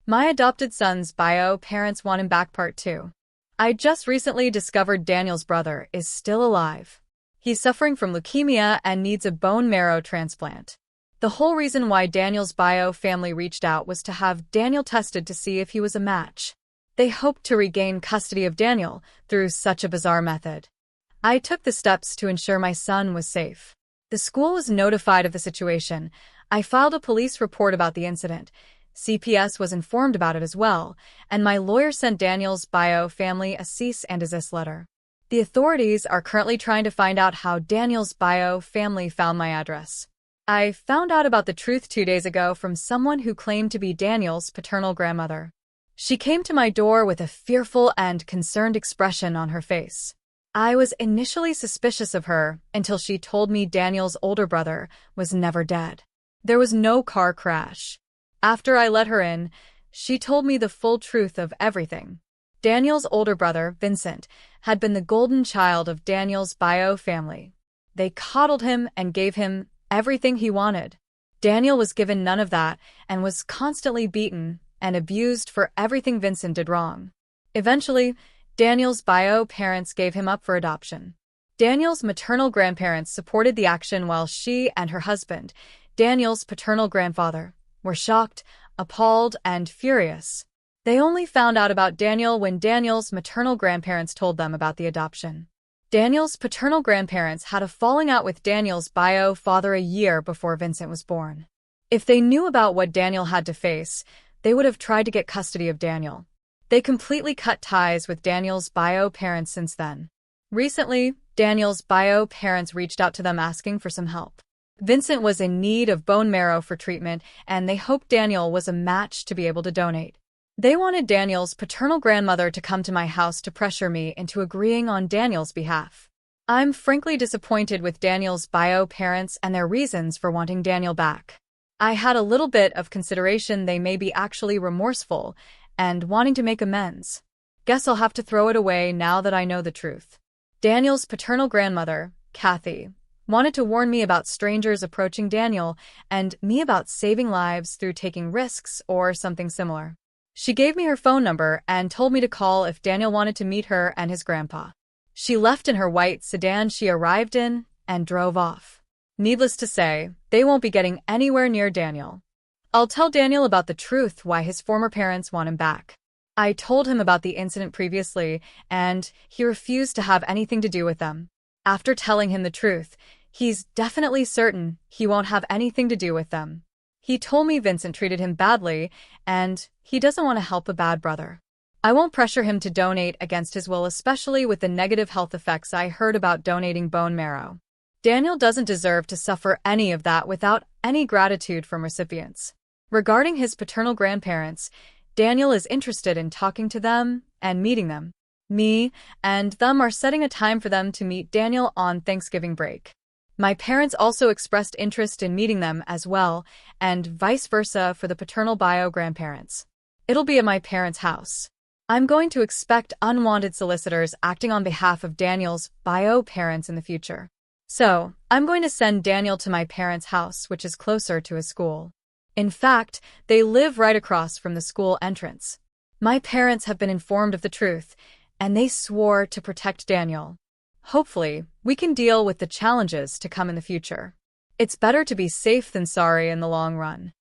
My adopted son's bio parents want him back Part 2. I just recently discovered Daniel's brother is still alive. He's suffering from leukemia and needs a bone marrow transplant. The whole reason why Daniel's bio family reached out was to have Daniel tested to see if he was a match. They hoped to regain custody of Daniel through such a bizarre method. I took the steps to ensure my son was safe. The school was notified of the situation. I filed a police report about the incident. CPS was informed about it as well, and my lawyer sent Daniel's bio family a cease-and-desist letter. The authorities are currently trying to find out how Daniel's bio family found my address. I found out about the truth 2 days ago from someone who claimed to be Daniel's paternal grandmother. She came to my door with a fearful and concerned expression on her face. I was initially suspicious of her until she told me Daniel's older brother was never dead. There was no car crash. After I let her in, she told me the full truth of everything. Daniel's older brother, Vincent, had been the golden child of Daniel's bio family. They coddled him and gave him everything he wanted. Daniel was given none of that and was constantly beaten and abused for everything Vincent did wrong. Eventually, Daniel's bio parents gave him up for adoption. Daniel's maternal grandparents supported the action while she and her husband, Daniel's paternal grandfather, were shocked, appalled, and furious. They only found out about Daniel when Daniel's maternal grandparents told them about the adoption. Daniel's paternal grandparents had a falling out with Daniel's bio father a year before Vincent was born. If they knew about what Daniel had to face, they would have tried to get custody of Daniel. They completely cut ties with Daniel's bio parents since then. Recently, Daniel's bio parents reached out to them asking for some help. Vincent was in need of bone marrow for treatment, and they hoped Daniel was a match to be able to donate. They wanted Daniel's paternal grandmother to come to my house to pressure me into agreeing on Daniel's behalf. I'm frankly disappointed with Daniel's bio parents and their reasons for wanting Daniel back. I had a little bit of consideration they may be actually remorseful and wanting to make amends. Guess I'll have to throw it away now that I know the truth. Daniel's paternal grandmother, Kathy, wanted to warn me about strangers approaching Daniel and me about saving lives through taking risks or something similar. She gave me her phone number and told me to call if Daniel wanted to meet her and his grandpa. She left in her white sedan she arrived in and drove off. Needless to say, they won't be getting anywhere near Daniel. I'll tell Daniel about the truth why his former parents want him back. I told him about the incident previously, and he refused to have anything to do with them. After telling him the truth, he's definitely certain he won't have anything to do with them. He told me Vincent treated him badly, and he doesn't want to help a bad brother. I won't pressure him to donate against his will, especially with the negative health effects I heard about donating bone marrow. Daniel doesn't deserve to suffer any of that without any gratitude from recipients. Regarding his paternal grandparents, Daniel is interested in talking to them and meeting them. Me and them are setting a time for them to meet Daniel on Thanksgiving break. My parents also expressed interest in meeting them as well, and vice versa for the paternal bio grandparents. It'll be at my parents' house. I'm going to expect unwanted solicitors acting on behalf of Daniel's bio parents in the future. So, I'm going to send Daniel to my parents' house, which is closer to his school. In fact, they live right across from the school entrance. My parents have been informed of the truth, and they swore to protect Daniel. Hopefully, we can deal with the challenges to come in the future. It's better to be safe than sorry in the long run.